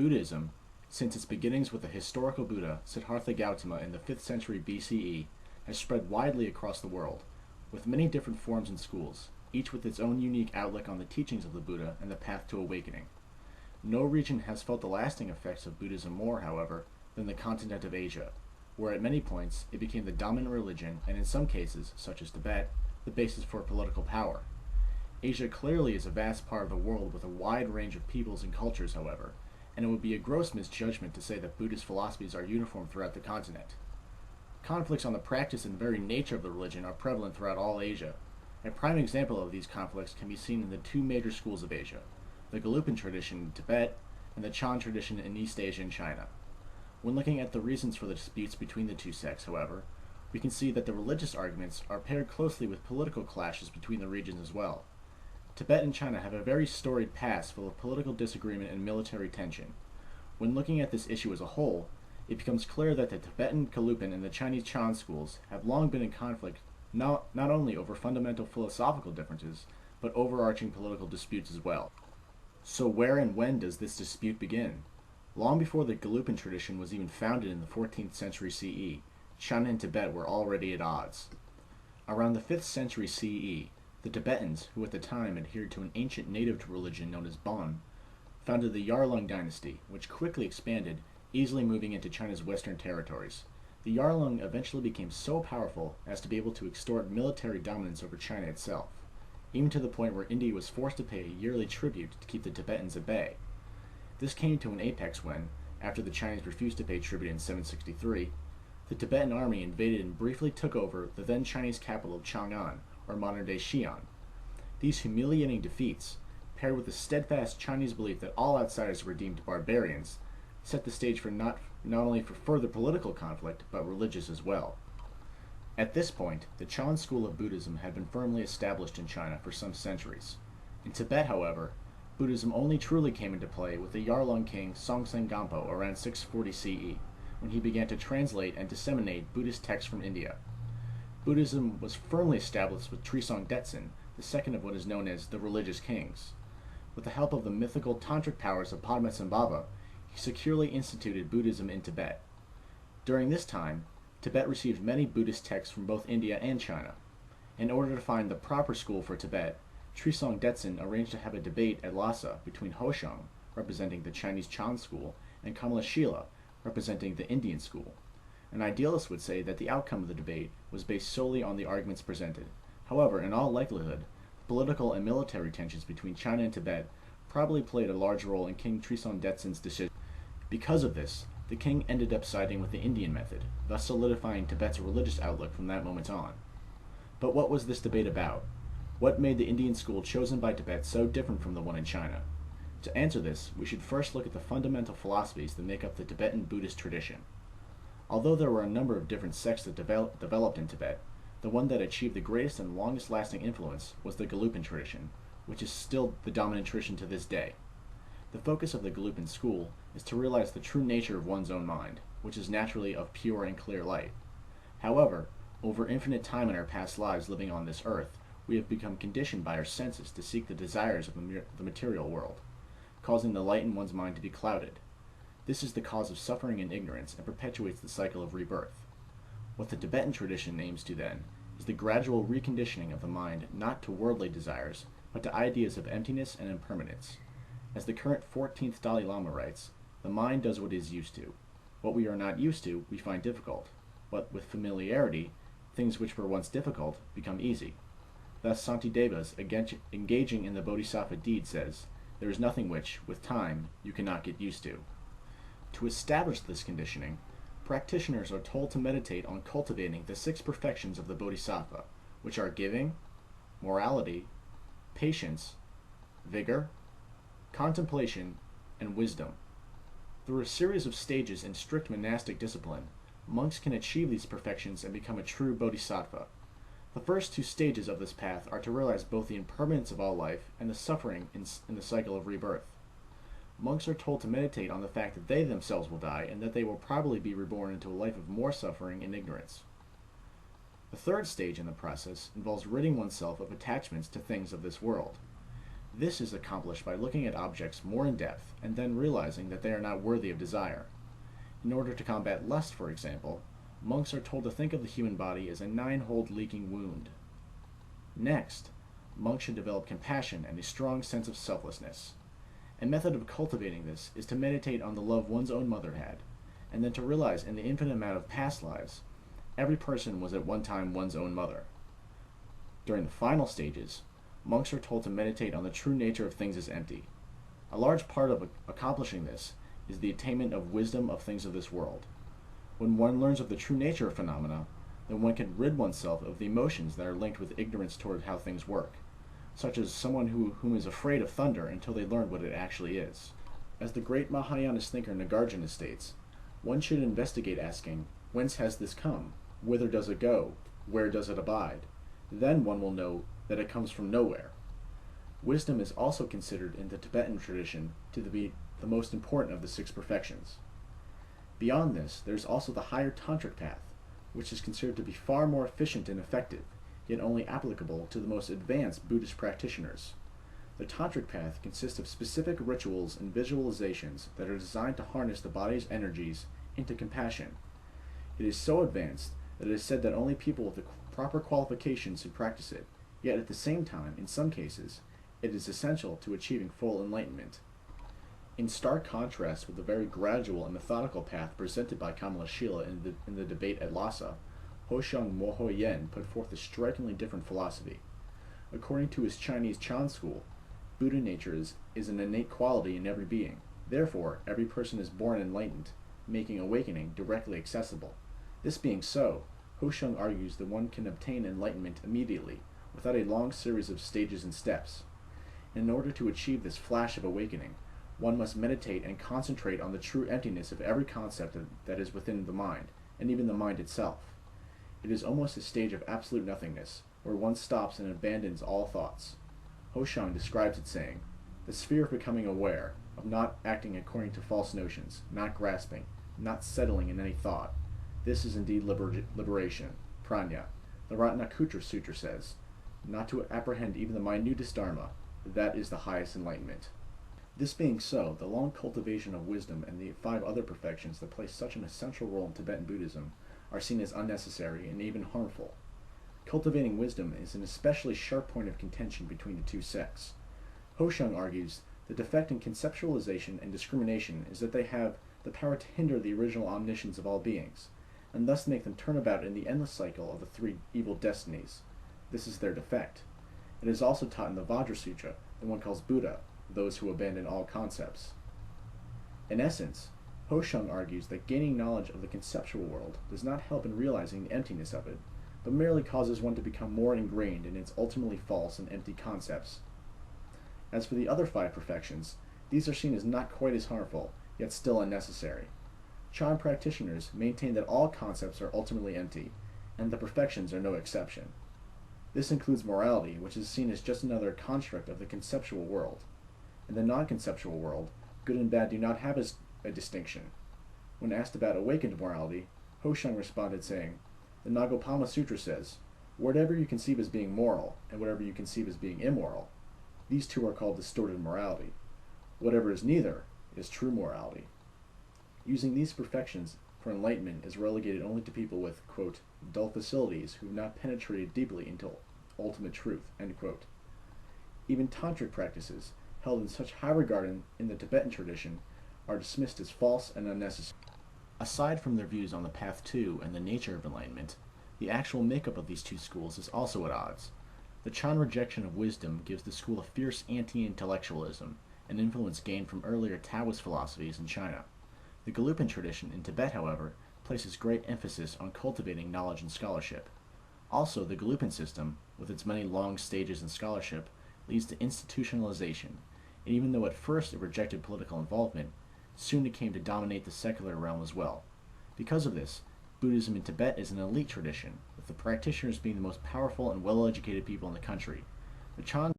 Buddhism, since its beginnings with the historical Buddha Siddhartha Gautama in the 5th century BCE, has spread widely across the world, with many different forms and schools, each with its own unique outlook on the teachings of the Buddha and the path to awakening. No region has felt the lasting effects of Buddhism more, however, than the continent of Asia, where at many points it became the dominant religion and in some cases, such as Tibet, the basis for political power. Asia clearly is a vast part of the world with a wide range of peoples and cultures, however, and it would be a gross misjudgment to say that Buddhist philosophies are uniform throughout the continent. Conflicts on the practice and very nature of the religion are prevalent throughout all Asia. A prime example of these conflicts can be seen in the two major schools of Asia, the Gelukpan tradition in Tibet and the Chan tradition in East Asia and China. When looking at the reasons for the disputes between the two sects, however, we can see that the religious arguments are paired closely with political clashes between the regions as well. Tibet and China have a very storied past full of political disagreement and military tension. When looking at this issue as a whole, it becomes clear that the Tibetan Gelugpan and the Chinese Chan schools have long been in conflict not only over fundamental philosophical differences, but overarching political disputes as well. So where and when does this dispute begin? Long before the Gelugpan tradition was even founded in the 14th century CE, China and Tibet were already at odds. Around the 5th century CE, the Tibetans, who at the time adhered to an ancient native religion known as Bon, founded the Yarlung dynasty, which quickly expanded, easily moving into China's western territories. The Yarlung eventually became so powerful as to be able to extort military dominance over China itself, even to the point where India was forced to pay a yearly tribute to keep the Tibetans at bay. This came to an apex when, after the Chinese refused to pay tribute in 763, the Tibetan army invaded and briefly took over the then Chinese capital of Chang'an, or modern-day Xi'an. These humiliating defeats, paired with the steadfast Chinese belief that all outsiders were deemed barbarians, set the stage for not only for further political conflict, but religious as well. At this point, the Chan school of Buddhism had been firmly established in China for some centuries. In Tibet, however, Buddhism only truly came into play with the Yarlung king Songtsen Gampo around 640 CE, when he began to translate and disseminate Buddhist texts from India. Buddhism was firmly established with Trisong Detsen, the second of what is known as the religious kings. With the help of the mythical tantric powers of Padmasambhava, he securely instituted Buddhism in Tibet. During this time, Tibet received many Buddhist texts from both India and China. In order to find the proper school for Tibet, Trisong Detsen arranged to have a debate at Lhasa between Hosheng, representing the Chinese Chan school, and Kamalashila, representing the Indian school. An idealist would say that the outcome of the debate was based solely on the arguments presented. However, in all likelihood, political and military tensions between China and Tibet probably played a large role in King Trisong Detsen's decision. Because of this, the king ended up siding with the Indian method, thus solidifying Tibet's religious outlook from that moment on. But what was this debate about? What made the Indian school chosen by Tibet so different from the one in China? To answer this, we should first look at the fundamental philosophies that make up the Tibetan Buddhist tradition. Although there were a number of different sects that developed in Tibet, the one that achieved the greatest and longest lasting influence was the Gelugpan tradition, which is still the dominant tradition to this day. The focus of the Gelugpan school is to realize the true nature of one's own mind, which is naturally of pure and clear light. However, over infinite time in our past lives living on this earth, we have become conditioned by our senses to seek the desires of the material world, causing the light in one's mind to be clouded. This is the cause of suffering and ignorance and perpetuates the cycle of rebirth. What the Tibetan tradition aims to then is the gradual reconditioning of the mind not to worldly desires, but to ideas of emptiness and impermanence. As the current 14th Dalai Lama writes, the mind does what it is used to. What we are not used to, we find difficult. But with familiarity, things which were once difficult become easy. Thus, Santidevas, engaging in the Bodhisattva deed, says, there is nothing which, with time, you cannot get used to. To establish this conditioning, practitioners are told to meditate on cultivating the 6 perfections of the Bodhisattva, which are giving, morality, patience, vigor, contemplation, and wisdom. Through a series of stages in strict monastic discipline, monks can achieve these perfections and become a true bodhisattva. The first 2 stages of this path are to realize both the impermanence of all life and the suffering in the cycle of rebirth. Monks are told to meditate on the fact that they themselves will die and that they will probably be reborn into a life of more suffering and ignorance. The third stage in the process involves ridding oneself of attachments to things of this world. This is accomplished by looking at objects more in depth and then realizing that they are not worthy of desire. In order to combat lust, for example, monks are told to think of the human body as a 9-hole leaking wound. Next, monks should develop compassion and a strong sense of selflessness. A method of cultivating this is to meditate on the love one's own mother had, and then to realize in the infinite amount of past lives, every person was at one time one's own mother. During the final stages, monks are told to meditate on the true nature of things as empty. A large part of accomplishing this is the attainment of wisdom of things of this world. When one learns of the true nature of phenomena, then one can rid oneself of the emotions that are linked with ignorance toward how things work, such as someone whom is afraid of thunder until they learn what it actually is. As the great Mahayana thinker Nagarjuna states, one should investigate asking, whence has this come? Whither does it go? Where does it abide? Then one will know that it comes from nowhere. Wisdom is also considered in the Tibetan tradition to be the most important of the 6 perfections. Beyond this, there is also the higher tantric path, which is considered to be far more efficient and effective, yet only applicable to the most advanced Buddhist practitioners. The tantric path consists of specific rituals and visualizations that are designed to harness the body's energies into compassion. It is so advanced that it is said that only people with the proper qualifications should practice it, yet at the same time, in some cases, it is essential to achieving full enlightenment. In stark contrast with the very gradual and methodical path presented by Kamalashila in the debate at Lhasa, Hosheng Mohoyen put forth a strikingly different philosophy. According to his Chinese Chan school, Buddha nature is an innate quality in every being. Therefore, every person is born enlightened, making awakening directly accessible. This being so, Hosheng argues that one can obtain enlightenment immediately, without a long series of stages and steps. In order to achieve this flash of awakening, one must meditate and concentrate on the true emptiness of every concept that is within the mind, and even the mind itself. It is almost a stage of absolute nothingness, where one stops and abandons all thoughts. Hosheng describes it saying, "The sphere of becoming aware, of not acting according to false notions, not grasping, not settling in any thought. This is indeed liberation, prajna." The Ratnakutra Sutra says, "Not to apprehend even the minutest dharma, that is the highest enlightenment." This being so, the long cultivation of wisdom and the 5 other perfections that play such an essential role in Tibetan Buddhism are seen as unnecessary and even harmful. Cultivating wisdom is an especially sharp point of contention between the 2 sects. Hosheng argues the defect in conceptualization and discrimination is that they have the power to hinder the original omniscience of all beings, and thus make them turn about in the endless cycle of the 3 evil destinies. This is their defect. It is also taught in the Vajra Sutra that one calls Buddha those who abandon all concepts. In essence, Hosheng argues that gaining knowledge of the conceptual world does not help in realizing the emptiness of it, but merely causes one to become more ingrained in its ultimately false and empty concepts. As for the other 5 perfections, these are seen as not quite as harmful, yet still unnecessary. Chan practitioners maintain that all concepts are ultimately empty, and the perfections are no exception. This includes morality, which is seen as just another construct of the conceptual world. In the non-conceptual world, good and bad do not have a distinction. When asked about awakened morality, Hosheng responded saying, "The Nagopama Sutra says, whatever you conceive as being moral, and whatever you conceive as being immoral, these 2 are called distorted morality. Whatever is neither is true morality." Using these perfections for enlightenment is relegated only to people with, quote, "dull facilities who have not penetrated deeply into ultimate truth," end quote. Even tantric practices, held in such high regard in the Tibetan tradition, are dismissed as false and unnecessary. Aside from their views on the path to and the nature of enlightenment, the actual makeup of these 2 schools is also at odds. The Chan rejection of wisdom gives the school a fierce anti-intellectualism, an influence gained from earlier Taoist philosophies in China. The Gelukpa tradition in Tibet, however, places great emphasis on cultivating knowledge and scholarship. Also, the Gelukpa system, with its many long stages in scholarship, leads to institutionalization, and even though at first it rejected political involvement, soon it came to dominate the secular realm as well. Because of this, Buddhism in Tibet is an elite tradition, with the practitioners being the most powerful and well-educated people in the country. The Chan